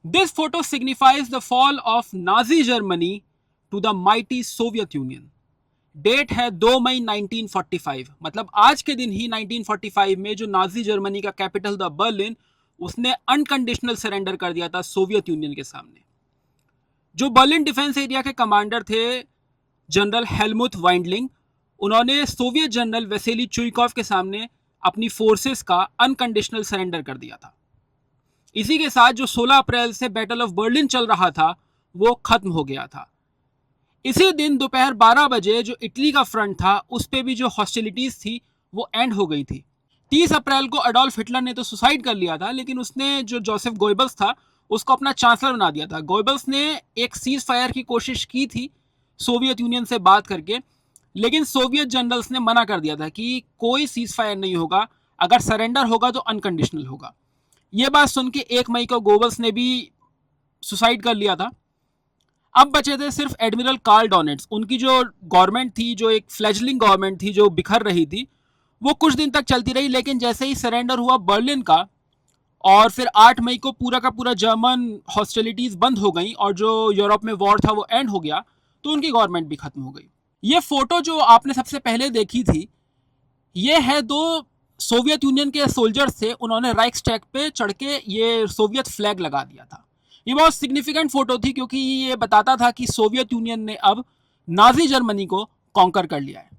This photo signifies the fall of Nazi Germany to the mighty Soviet Union. Date है 2 मई 1945, मतलब आज के दिन ही 1945 में जो नाजी जर्मनी का कैपिटल था बर्लिन, उसने अनकंडीशनल सरेंडर कर दिया था सोवियत यूनियन के सामने। जो बर्लिन डिफेंस एरिया के कमांडर थे जनरल हेलमुथ वाइंडलिंग, उन्होंने सोवियत जनरल वेसेली चुइकॉव के सामने अपनी फोर्सेस का अनकंडीशनल सरेंडर कर दिया था। इसी के साथ जो 16 अप्रैल से बैटल ऑफ बर्लिन चल रहा था वो खत्म हो गया था। इसी दिन दोपहर 12 बजे जो इटली का फ्रंट था उस पर भी जो हॉस्टिलिटीज थी वो एंड हो गई थी। 30 अप्रैल को अडोल्फ हिटलर ने तो सुसाइड कर लिया था, लेकिन उसने जो जोसेफ गोइबल्स था उसको अपना चांसलर बना दिया था। गोइबल्स ने एक सीज फायर की कोशिश की थी सोवियत यूनियन से बात करके, लेकिन सोवियत जनरल्स ने मना कर दिया था कि कोई सीज फायर नहीं होगा, अगर सरेंडर होगा तो अनकंडीशनल होगा। ये बात सुन के 1 मई को गोबल्स ने भी सुसाइड कर लिया था। अब बचे थे सिर्फ एडमिरल कार्ल डॉनेट्स। उनकी जो गवर्नमेंट थी, जो एक फ्लैजलिंग गवर्नमेंट थी जो बिखर रही थी, वो कुछ दिन तक चलती रही, लेकिन जैसे ही सरेंडर हुआ बर्लिन का और फिर 8 मई को पूरा का पूरा जर्मन हॉस्टिलिटीज बंद हो गई और जो यूरोप में वॉर था वो एंड हो गया, तो उनकी गवर्नमेंट भी खत्म हो गई। ये फोटो जो आपने सबसे पहले देखी थी, ये है दो सोवियत यूनियन के सोल्जर्स थे, उन्होंने राइक्सटैग पे चढ़ के ये सोवियत फ्लैग लगा दिया था। ये बहुत सिग्निफिकेंट फोटो थी क्योंकि ये बताता था कि सोवियत यूनियन ने अब नाजी जर्मनी को कॉन्कर कर लिया है।